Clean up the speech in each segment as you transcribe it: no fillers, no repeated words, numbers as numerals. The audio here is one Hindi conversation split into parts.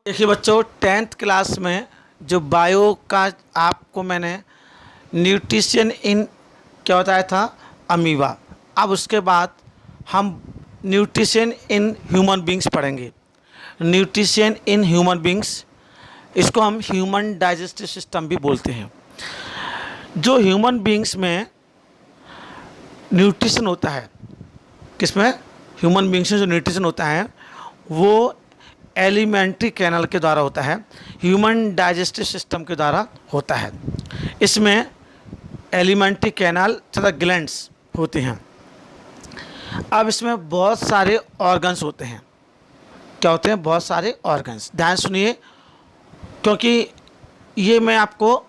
देखिए बच्चों, 10th क्लास में जो बायो का आपको मैंने न्यूट्रिशन इन क्या बताया था, अमीबा। अब उसके बाद हम न्यूट्रिशन इन ह्यूमन बींग्स पढ़ेंगे। न्यूट्रिशन इन ह्यूमन बींग्स, इसको हम ह्यूमन डाइजेस्टिव सिस्टम भी बोलते हैं। जो ह्यूमन बींग्स में न्यूट्रिशन होता है, किसमें, ह्यूमन बींग्स में जो न्यूट्रिशन होता है वो एलिमेंट्री कैनल के द्वारा होता है, ह्यूमन डाइजेस्टिव सिस्टम के द्वारा होता है। इसमें एलिमेंट्री कैनल तथा ग्लैंड्स होते हैं। अब इसमें बहुत सारे ऑर्गन्स होते हैं। क्या होते हैं? बहुत सारे ऑर्गन्स। ध्यान सुनिए, क्योंकि ये मैं आपको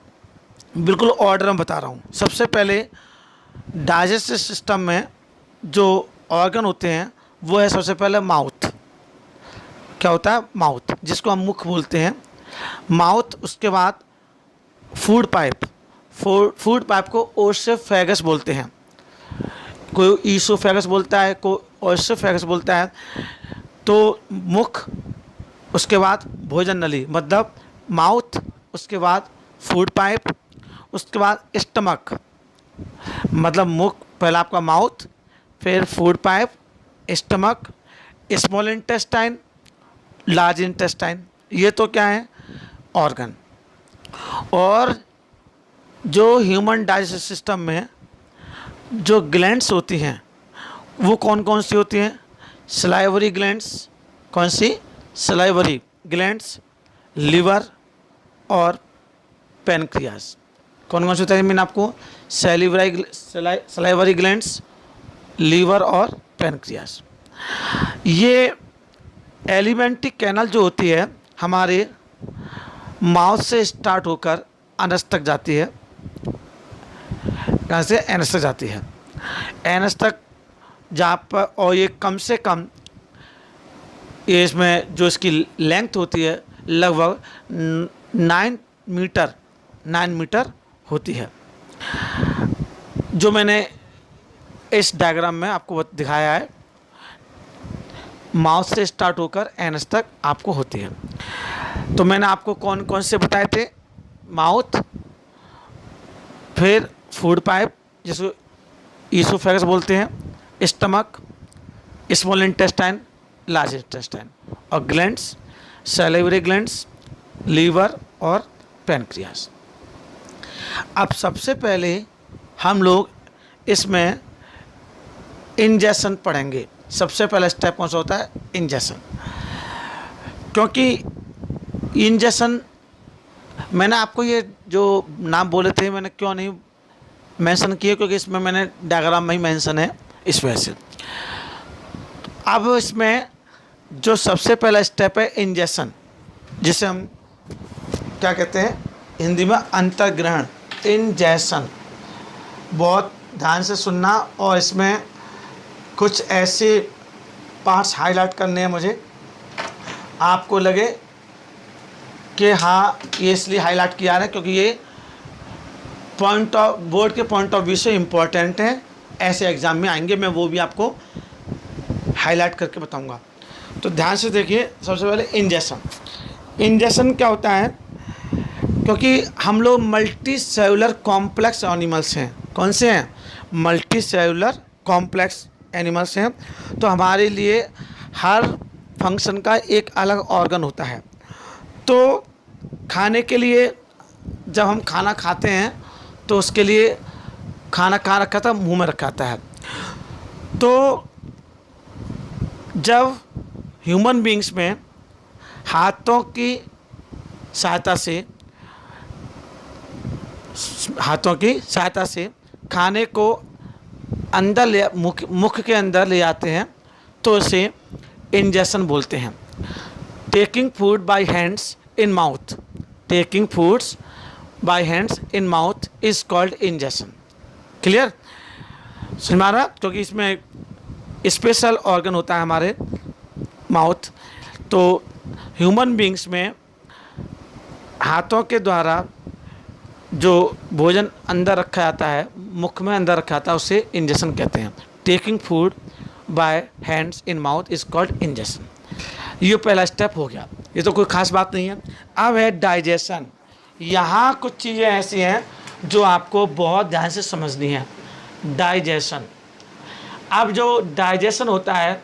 बिल्कुल ऑर्डर में बता रहा हूँ। सबसे पहले डाइजेस्टिव सिस्टम में जो ऑर्गन होते हैं वो है सबसे पहले माउथ। क्या होता है? माउथ, जिसको हम मुख बोलते हैं, माउथ। उसके बाद फूड पाइप। फूड पाइप को ओसोफेगस बोलते हैं। कोई ईसोफेगस बोलता है, कोई ओसोफेगस बोलता है। तो मुख, उसके बाद भोजन नली मतलब माउथ, उसके बाद फूड पाइप, उसके बाद स्टमक मतलब मुख, पहला आपका माउथ, फिर food pipe, stomach, small intestine, large intestine. ये तो क्या है? ऑर्गन। और जो ह्यूमन डाइजेस्टिव सिस्टम में जो ग्लैंड्स होती हैं वो कौन कौन सी होती हैं? Salivary glands. कौन सी? सलाइवरी ग्लैंड्स, लिवर और पैनक्रियास। कौन कौन से होता है? मैंने आपको सलाइवरी ग्लैंड्स, लीवर और पैनक्रियास। ये एलिमेंट्री कैनल जो होती है हमारे माउथ से स्टार्ट होकर एनस तक जाती है। कहाँ से? एनस तक जाती है। एनस तक जहाँ पर, और ये कम से कम, ये इसमें जो इसकी लेंथ होती है लगभग 9 मीटर होती है। जो मैंने इस डायग्राम में आपको दिखाया है, माउथ से स्टार्ट होकर एनस तक आपको होती है। तो मैंने आपको कौन कौन से बताए थे? माउथ, फिर फूड पाइप जिसको ईसोफेगस बोलते हैं, stomach, small intestine, large intestine, और ग्लैंड्स, सैलिवरी ग्लैंड्स, लीवर और पैनक्रियास। अब सबसे पहले हम लोग इसमें इंजेक्शन पढ़ेंगे। सबसे पहला स्टेप कौन सा होता है? इंजेक्शन। क्योंकि इंजेक्शन, मैंने आपको ये जो नाम बोले थे मैंने क्यों नहीं मेंशन किए, क्योंकि इसमें मैंने डायग्राम में ही मेंशन है, इस वजह से। अब इसमें जो सबसे पहला स्टेप है इंजेक्शन, जिसे हम क्या कहते हैं हिंदी में? अंतर्ग्रहण। इंजेक्शन। बहुत ध्यान से सुनना, और इसमें कुछ ऐसे पार्ट्स हाईलाइट करने हैं मुझे, आपको लगे कि हाँ ये इसलिए हाईलाइट किया है क्योंकि ये बोर्ड के पॉइंट ऑफ व्यू से इम्पोर्टेंट है, ऐसे एग्ज़ाम में आएंगे। मैं वो भी आपको हाईलाइट करके बताऊंगा। तो ध्यान से देखिए। सबसे पहले इंजेक्शन। इंजेक्शन क्या होता है? क्योंकि हम लोग मल्टी सेलुलर कॉम्प्लेक्स एनिमल्स हैं। कौन से हैं? मल्टी सेलुलर कॉम्प्लेक्स एनिमल्स हैं। तो हमारे लिए हर फंक्शन का एक अलग ऑर्गन होता है। तो खाने के लिए, जब हम खाना खाते हैं तो उसके लिए खाना कहाँ रखा था? मुंह में रखा है। तो जब ह्यूमन बींग्स में हाथों की सहायता से खाने को अंदर मुख के अंदर ले जाते हैं, तो इसे इंजेक्शन बोलते हैं। Taking food by hands in mouth, taking foods by hands in mouth is called injection. Clear? समझ में आ रहा? क्योंकि इसमें स्पेशल ऑर्गन होता है हमारे माउथ। तो ह्यूमन बींग्स में हाथों के द्वारा जो भोजन अंदर रखा जाता है, मुख में अंदर रखा जाता है, उसे इंजेक्शन कहते हैं। Taking food by hands in mouth is called injection. ये पहला स्टेप हो गया। ये तो कोई ख़ास बात नहीं है। अब है डाइजेशन। यहाँ कुछ चीज़ें ऐसी हैं जो आपको बहुत ध्यान से समझनी है। डाइजेशन, अब जो डाइजेशन होता है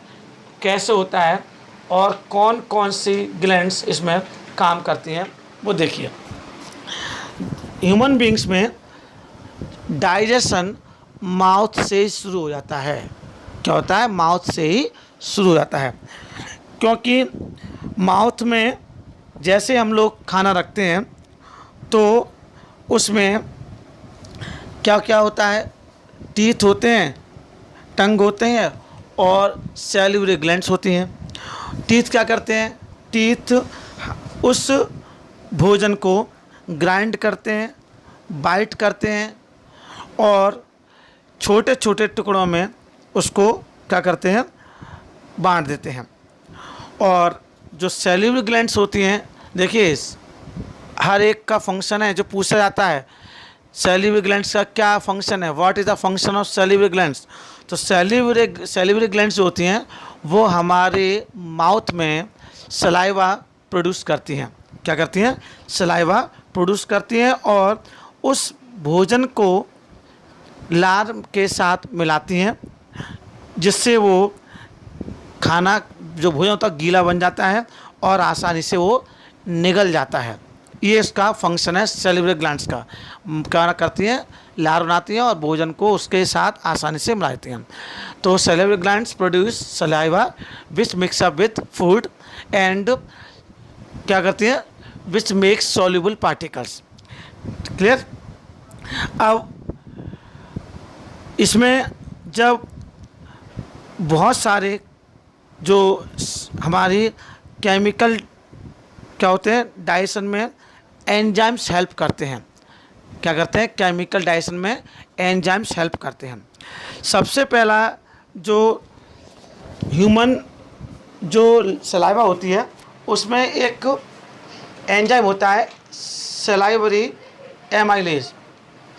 कैसे होता है और कौन कौन सी ग्लैंड्स इसमें काम करती हैं वो देखिए। ह्यूमन बींग्स में डाइजेशन माउथ से ही शुरू हो जाता है। क्या होता है? माउथ से ही शुरू हो जाता है, क्योंकि माउथ में जैसे हम लोग खाना रखते हैं तो उसमें क्या क्या होता है? टीथ होते हैं, टंग होते हैं और सैलिवरी ग्लैंड्स होती हैं। टीथ क्या करते हैं? टीथ उस भोजन को ग्राइंड करते हैं, बाइट करते हैं और छोटे छोटे टुकड़ों में उसको क्या करते हैं? बांट देते हैं। और जो सैलिवरी ग्लैंड्स होती हैं, देखिए हर एक का फंक्शन है जो पूछा जाता है, सैलिवरी ग्लैंड्स का क्या फंक्शन है, what is the function of salivary glands. तो सैलिवरी ग्लैंड्स जो होती हैं वो हमारे माउथ में सलाइवा प्रोड्यूस करती हैं। क्या करती हैं? सलाइवा प्रोड्यूस करती हैं और उस भोजन को लार के साथ मिलाती हैं, जिससे वो खाना जो भोजन होता है गीला बन जाता है और आसानी से वो निगल जाता है। ये इसका फंक्शन है सैलिवरी ग्लैंड्स का। क्या करती हैं? लार बनाती हैं और भोजन को उसके साथ आसानी से मिलाती हैं। तो salivary glands produce saliva which mix up with food and क्या करती हैं? Which makes soluble particles. Clear? अब इसमें जब बहुत सारे जो हमारी केमिकल क्या होते हैं डाइजेशन में, एंजाइम्स हेल्प करते हैं। क्या करते हैं? केमिकल डाइजेशन में एंजाइम्स हेल्प करते हैं। सबसे पहला जो ह्यूमन जो सलाइवा होती है उसमें एक एंजाइम होता है सलाइवरी एमाइलेज।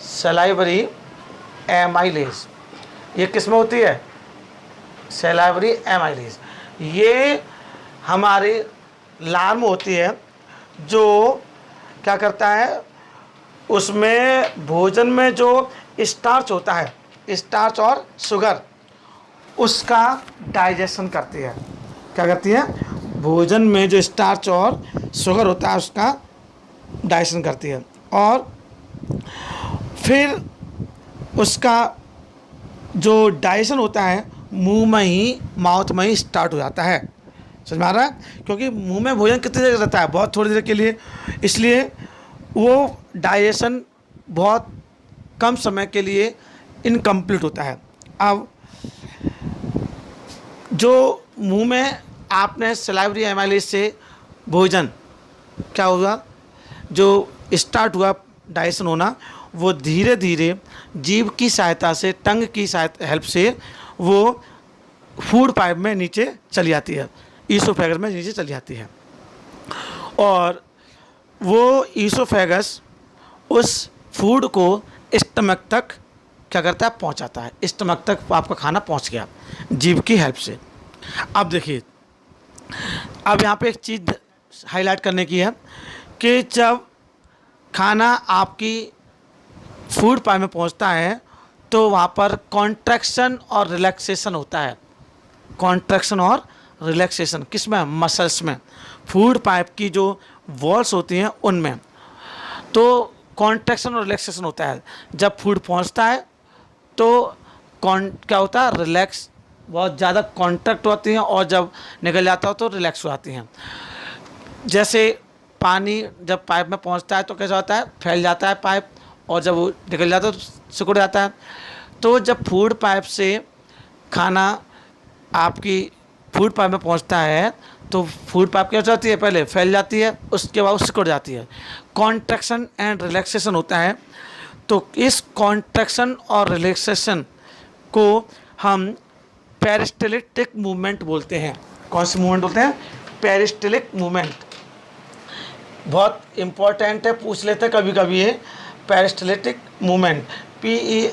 सलाइवरी एमाइलेज ये किसमें होती है? Salivary amylase. ये हमारी लार में होती है, जो क्या करता है? उसमें भोजन में जो स्टार्च होता है, स्टार्च और शुगर, उसका डाइजेशन करती है। क्या करती है? भोजन में जो स्टार्च और शुगर होता है उसका डाइजेशन करती है और फिर उसका जो डाइजेशन होता है मुंह में ही, माउथ में ही स्टार्ट हो जाता है। समझ में आ रहा है? क्योंकि मुंह में भोजन कितनी देर रहता है? बहुत थोड़ी देर के लिए, इसलिए वो डाइजेशन बहुत कम समय के लिए इनकम्प्लीट होता है। अब जो मुंह में आपने सलाइवरी एमाइलेज से भोजन क्या हुआ, जो स्टार्ट हुआ डाइजेशन होना, वो धीरे धीरे जीभ की सहायता से, टंग की सहायता हेल्प से वो फूड पाइप में नीचे चली जाती है, ईसोफेगस में नीचे चली जाती है और वो ईसोफेगस उस फूड को स्टमक तक क्या करता है? पहुंचाता है। स्टमक तक आपका खाना पहुंच गया जीभ की हेल्प से। अब देखिए, अब यहाँ पे एक चीज़ हाईलाइट करने की है कि जब खाना आपकी फूड पाइप में पहुंचता है तो वहाँ पर कॉन्ट्रैक्शन और रिलैक्सेशन होता है। कॉन्ट्रैक्शन और रिलैक्सेशन किस में? मसल्स में। फूड पाइप की जो वॉल्स होती हैं उनमें तो कॉन्ट्रैक्शन और रिलैक्सेशन होता है। जब फूड पहुंचता है तो क्या होता है? रिलैक्स, बहुत ज़्यादा कॉन्ट्रैक्ट होती हैं और जब निकल जाता हो तो रिलैक्स हो जाती हैं। जैसे पानी जब पाइप में पहुंचता है तो कैसा होता है? फैल जाता है पाइप, और जब वो निकल जाता है तो सिकुड़ जाता है। तो जब फूड पाइप से खाना आपकी फूड पाइप में पहुंचता है तो फूड पाइप क्या हो जाती है? पहले फैल जाती है, उसके बाद सिकुड़ जाती है। कॉन्ट्रैक्शन एंड रिलैक्सेशन होता है। तो इस कॉन्ट्रैक्शन और रिलैक्सेशन को हम पेरिस्टलिटिक मूवमेंट बोलते हैं। कौन सी मूवमेंट बोलते हैं? पेरिस्टलिक मूवमेंट। बहुत इम्पोर्टेंट है, पूछ लेते हैं कभी कभी ये peristaltic movement, PERISTALTIC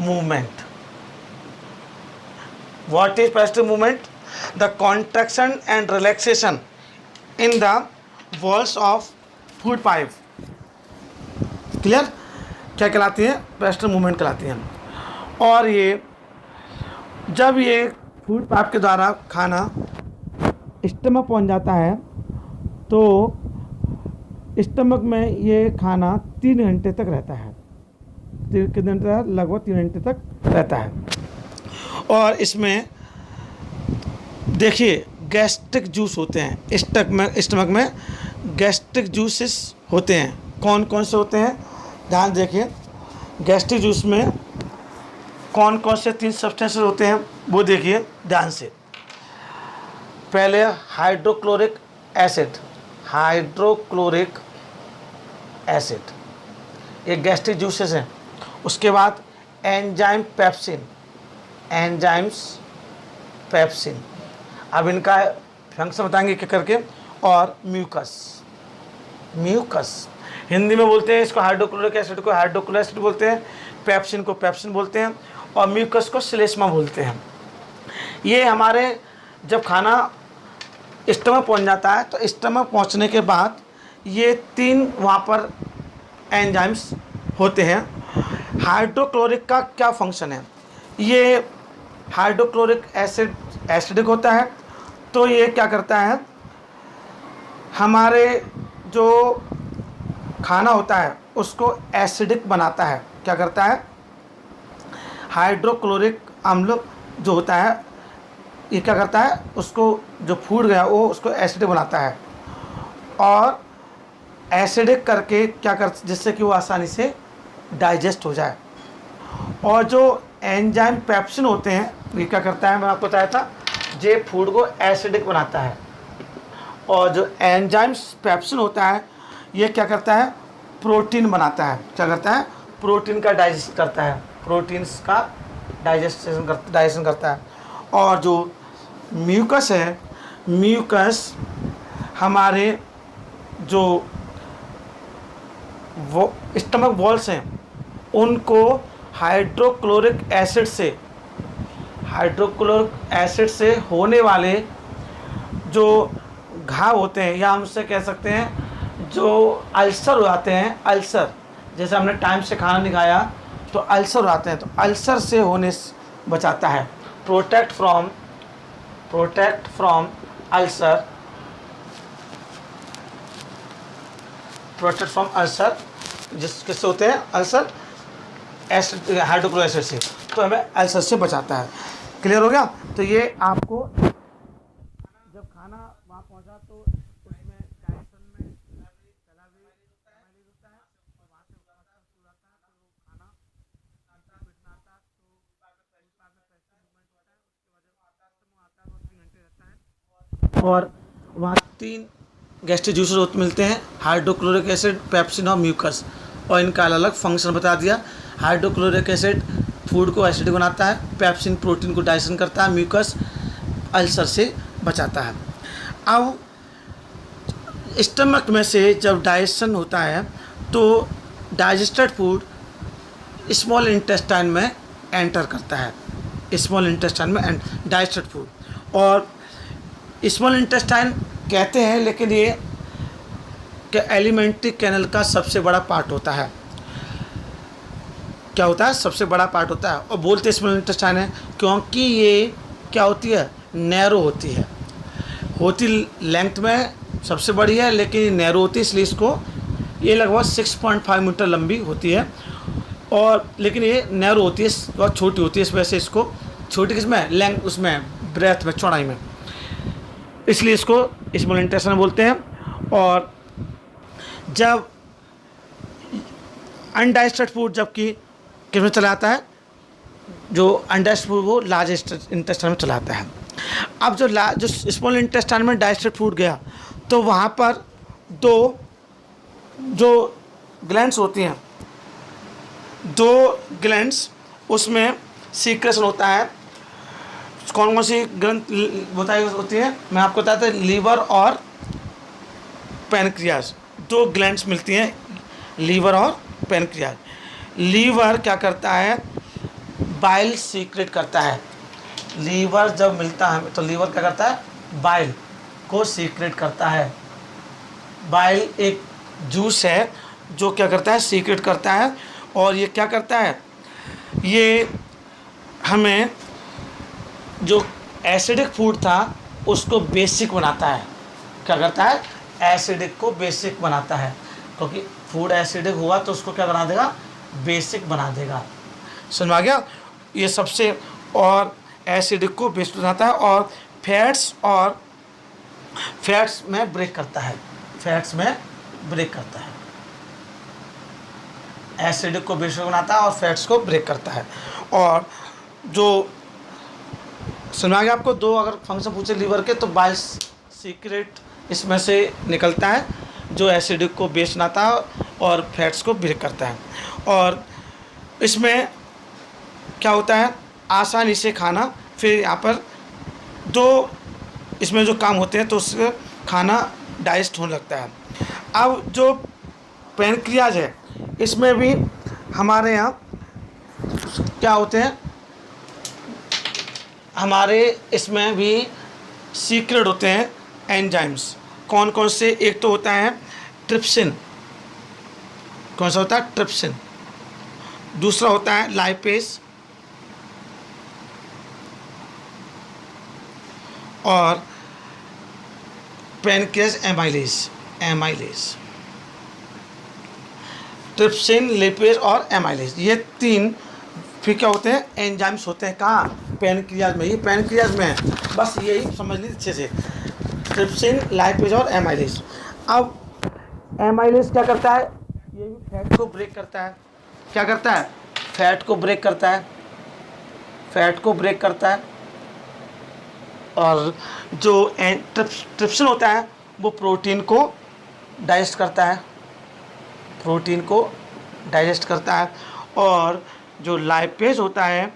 movement. What is peristaltic movement? The contraction and relaxation in the walls of food pipe. Clear? क्या कहलाती है? पेरिस्टल मूवमेंट कहलाती हैं। और ये जब ये फूड पाइप के द्वारा खाना स्टमक पहुंच जाता है तो स्टमक में ये खाना 3 घंटे तक रहता है। कितने घंटे तक? लगभग 3 घंटे तक रहता है। और इसमें देखिए गैस्ट्रिक जूस होते हैं स्टमक में गैस्ट्रिक जूसेस होते हैं। कौन कौन से होते हैं? ध्यान देखिए, गैस्ट्रिक जूस में कौन कौन से 3 सब्सटेंसेस होते हैं वो देखिए ध्यान से। पहले हाइड्रोक्लोरिक एसिड, ये गैस्ट्रिक जूसेस हैं। उसके बाद एंजाइम्स पेप्सिन, अब इनका फंक्शन बताएंगे क्या करके। और म्यूकस हिंदी में बोलते हैं इसको, हाइड्रोक्लोरिक एसिड को हाइड्रोक्लोरिक एसिड बोलते हैं, पेप्सिन को पेप्सिन बोलते हैं, और म्यूकस को श्लेष्मा बोलते हैं। ये हमारे जब खाना स्टमक पहुंच जाता है तो स्टमक पहुंचने के बाद ये 3 वहाँ पर एंजाइम्स होते हैं। हाइड्रोक्लोरिक का क्या फंक्शन है? ये हाइड्रोक्लोरिक एसिडिक होता है, तो ये क्या करता है, हमारे जो खाना होता है उसको एसिडिक बनाता है। क्या करता है? हाइड्रोक्लोरिक अम्ल जो होता है ये क्या करता है, उसको जो फूड गया वो उसको एसिडिक बनाता है, और एसिडिक करके क्या कर, जिससे कि वो आसानी से डाइजेस्ट हो जाए। और जो एंजाइम पेप्सिन होते हैं ये क्या करता है, मैं आपको बताया था, ये फूड को एसिडिक बनाता है। और जो एंजाइम्स पेप्सिन होता है ये क्या करता है, प्रोटीन बनाता है। क्या करता है? प्रोटीन का डाइजेस्ट करता है, प्रोटीन्स का डाइजेशन करता है। और जो म्यूकस है, म्यूकस हमारे जो वो स्टमक वॉल्स हैं उनको हाइड्रोक्लोरिक एसिड से होने वाले जो घाव होते हैं, या हम उससे कह सकते हैं जो अल्सर हो जाते हैं, अल्सर जैसे हमने टाइम से खाना नहीं खाया तो अल्सर हो जाते हैं, तो अल्सर से होने से बचाता है। प्रोटेक्ट फ्रॉम अल्सर किससे होते हैं? अल्सर एसिड, हाइड्रोक्लोरिक एसिड से, तो हमें अल्सर से बचाता है। क्लियर हो गया? तो ये आपको जब खाना वहाँ पहुँचा तो उसमें डाइजेशन में होता है, और वहाँ से जाता है तो वो खाना आता है, तो मूवमेंट होता है, उसके बाद जब आता है तो 3 घंटे रहता है। और वहाँ 3 गैस्ट्रिक जूसेस मिलते हैं, हाइड्रोक्लोरिक एसिड, पेप्सिन और म्यूकस, और इनका अलग अलग फंक्शन बता दिया। हाइड्रोक्लोरिक एसिड फूड को एसिडिक बनाता है, पेप्सिन प्रोटीन को डाइजेशन करता है, म्यूकस अल्सर से बचाता है। अब स्टमक में से जब डाइजेशन होता है तो डाइजेस्टेड फूड स्मॉल इंटेस्टाइन में एंटर करता है, स्मॉल इंटेस्टाइन में डाइजेस्टेड फूड। और स्मॉल इंटेस्टाइन कहते हैं, लेकिन ये एलिमेंट्री कैनल का सबसे बड़ा पार्ट होता है। क्या होता है? सबसे बड़ा पार्ट होता है। और बोलते स्मॉल इंटेस्टाइन है क्योंकि ये क्या होती है, नैरो होती है, लेंथ में सबसे बड़ी है लेकिन नैरो होती है, इसलिए इसको ये लगभग 6.5 मीटर लंबी होती है, और लेकिन ये नैरो होती है, बहुत छोटी होती है, इस वजह से इसको छोटी किसमें, लेंथ उसमें ब्रेथ में, चौड़ाई में, इसलिए इसको स्मॉल इंटेस्टाइन बोलते हैं। और जब अनडाइजेस्टेड फूड जबकि किस में चला आता है, जो अनडाइजेस्टेड फूड वो लार्ज इंटेस्टाइन में चला आता है। अब जो स्मॉल इंटेस्टाइन में डाइजेस्टेड फूड गया तो वहाँ पर 2 जो ग्लैंड्स होती हैं, 2 ग्लैंड्स, उसमें सीक्रेशन होता है। कौन कौन सी ग्रंथ होती है, मैं आपको बताता हूँ, लीवर और पैनक्रियाज, 2 ग्लैंड्स मिलती हैं, लीवर और पैनक्रियाज। लीवर क्या करता है, बाइल सीक्रेट करता है, लीवर जब मिलता है तो लीवर क्या करता है, बाइल को सीक्रेट करता है। बाइल एक जूस है जो क्या करता है, सीक्रेट करता है। और ये क्या करता है, ये हमें जो एसिडिक फूड था उसको बेसिक बनाता है। क्या करता है, एसिडिक को बेसिक बनाता है, क्योंकि फूड एसिडिक हुआ तो उसको क्या बना देगा, बेसिक बना देगा। समझ में आ गया। ये सबसे, और एसिडिक को बेसिक बनाता है, और फैट्स में ब्रेक करता है, फैट्स में ब्रेक करता है। एसिडिक को बेसिक बनाता है और फैट्स को ब्रेक करता है। और जो सुना गया आपको, दो अगर फंक्शन पूछे लीवर के, तो बाइल सीक्रेट इसमें से निकलता है जो एसिडिक को बेस बनाता है और फैट्स को ब्रेक करता है। और इसमें क्या होता है, आसानी से खाना, फिर यहाँ पर दो इसमें जो काम होते हैं तो उससे खाना डाइजेस्ट होने लगता है। अब जो पैनक्रियाज है, इसमें भी हमारे यहाँ क्या होते हैं, हमारे इसमें भी सीक्रेट होते हैं एंजाइम्स। कौन कौन से, एक तो होता है ट्रिप्सिन, कौन सा होता है, ट्रिप्सिन। दूसरा होता है लाइपेज, और पैनक्रियाज एमाइलेज। ट्रिप्सिन, लिपेज और एमाइलेज, ये तीन फिर क्या होते हैं, एंजाइम्स होते हैं। कहाँ, पैनक्रियाज में। ये पैनक्रियाज में है, बस यही समझ लीजिए अच्छे से, ट्रिप्सिन, लाइपेज और एमाइलेज। अब एमाइलेज क्या करता है, ये भी फैट को ब्रेक करता है। क्या करता है, फैट को ब्रेक करता है, फैट को ब्रेक करता है। और जो ट्रिप्सिन होता है वो प्रोटीन को डाइजेस्ट करता है, प्रोटीन को डाइजेस्ट करता है। और जो लाइपेज होता है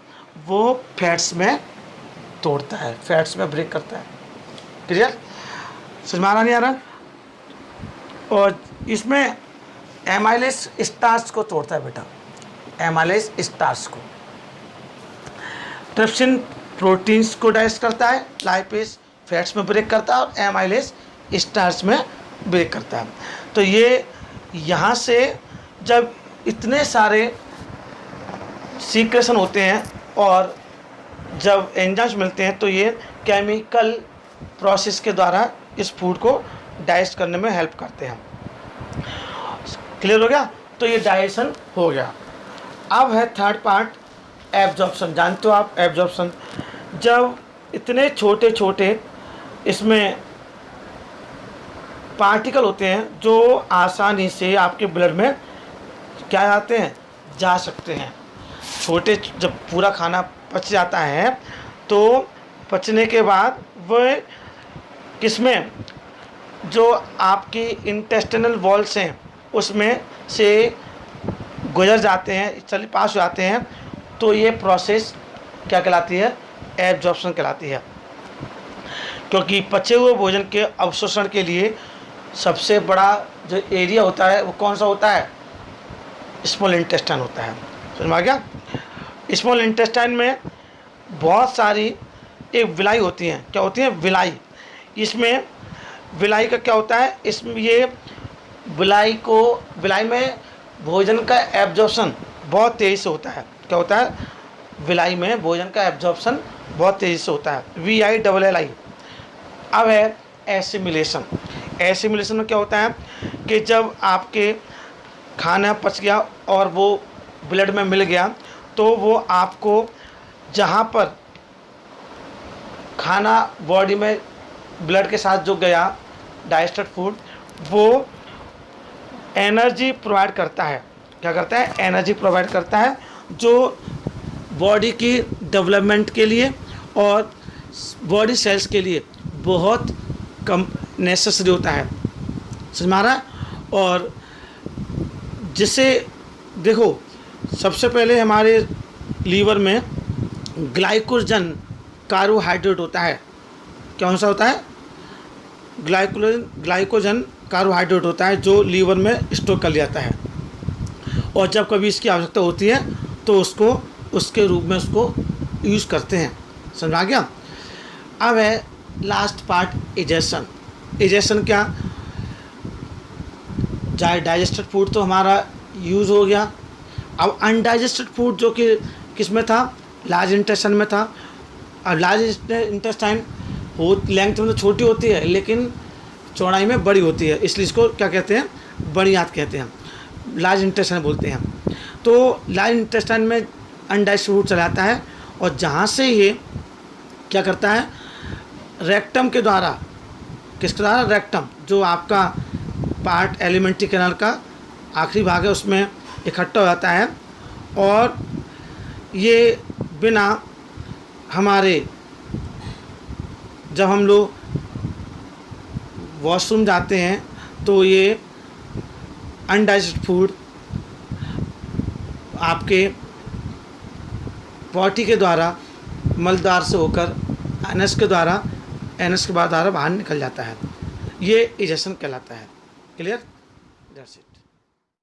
वो फैट्स में तोड़ता है, फैट्स में ब्रेक करता है। क्लियर, समझ में आ रहा नहीं आ रहा। और इसमें एमाइलेज स्टार्च को तोड़ता है बेटा, एमाइलेज स्टार्च को। ट्रिप्सिन प्रोटीन्स को डाइजेस्ट करता है, लाइपेज फैट्स में ब्रेक करता है, और एमाइलेज स्टार्च में ब्रेक करता है। तो ये यहाँ से जब इतने सारे सीक्रेशन होते हैं और जब एंजाइम्स मिलते हैं तो ये केमिकल प्रोसेस के द्वारा इस फूड को डाइजेस्ट करने में हेल्प करते हैं। क्लियर हो गया। तो ये डाइजेशन हो गया। अब है थर्ड पार्ट, एब्जॉर्प्शन। जानते हो आप एब्जॉर्प्शन, जब इतने छोटे छोटे इसमें पार्टिकल होते हैं जो आसानी से आपके ब्लड में क्या जाते हैं, जा सकते हैं। छोटे, जब पूरा खाना पच जाता है तो पचने के बाद वह किसमें, जो आपकी इंटेस्टिनल वॉल्स हैं उसमें से गुजर जाते हैं, चल पास हो जाते हैं। तो ये प्रोसेस क्या कहलाती है, एब्जॉर्प्शन कहलाती है। क्योंकि पचे हुए भोजन के अवशोषण के लिए सबसे बड़ा जो एरिया होता है वो कौन सा होता है, स्मॉल इंटेस्टाइन होता है। समझ में आ गया। स्मॉल इंटेस्टाइन में बहुत सारी एक विलाई होती हैं। क्या होती हैं, विलाई। इसमें विलाई का क्या होता है, इसमें ये विलाई में भोजन का एब्जॉर्प्शन बहुत तेज़ी से होता है। क्या होता है, विलाई में भोजन का एब्जॉर्प्शन बहुत तेज़ी से होता है, VILLI। अब है एसिमिलेशन। एसिमिलेशन में क्या होता है कि जब आपके खाना पच गया और वो ब्लड में मिल गया तो वो आपको जहाँ पर खाना बॉडी में ब्लड के साथ जो गया डाइजेस्टेड फूड, वो एनर्जी प्रोवाइड करता है। क्या करता है, एनर्जी प्रोवाइड करता है, जो बॉडी की डेवलपमेंट के लिए और बॉडी सेल्स के लिए बहुत कम नेसेसरी होता है। समझ में आ रहा है। और जिससे देखो, सबसे पहले हमारे लीवर में ग्लाइकोजन कार्बोहाइड्रेट होता है। कौन सा होता है, ग्लाइकोजन कार्बोहाइड्रेट होता है जो लीवर में स्टोर कर लिया जाता है। और जब कभी इसकी आवश्यकता होती है तो उसको उसके रूप में उसको यूज़ करते हैं। समझ आ गया। अब है लास्ट पार्ट इजेशन। इजेशन क्या, डाइजेस्टेड फूड तो हमारा यूज़ हो गया। अब अनडाइजेस्टेड फूड जो कि किस में था, लार्ज इंटेस्टाइन में था। और लार्ज इंटेस्टाइन हो लेंथ में तो छोटी होती है लेकिन चौड़ाई में बड़ी होती है, इसलिए इसको क्या कहते हैं, बड़ी आंत कहते हैं, लार्ज इंटेस्टाइन बोलते हैं। तो लार्ज इंटेस्टाइन में अनडाइजेस्टेड फूड चला जाता है और जहाँ से ये क्या करता है, रेक्टम के द्वारा, किसके द्वारा, रेक्टम, जो आपका पार्ट एलिमेंट्री कैनाल का आखिरी भाग है उसमें इकट्ठा हो जाता है। और ये बिना हमारे, जब हम लोग वॉशरूम जाते हैं तो ये अनडाइजेस्टेड फूड आपके पॉटी के द्वारा, मलद्वार से होकर एनएस के द्वारा, एनएस के बाद द्वारा बाहर निकल जाता है। ये इजेशन कहलाता है। Clear, that's it.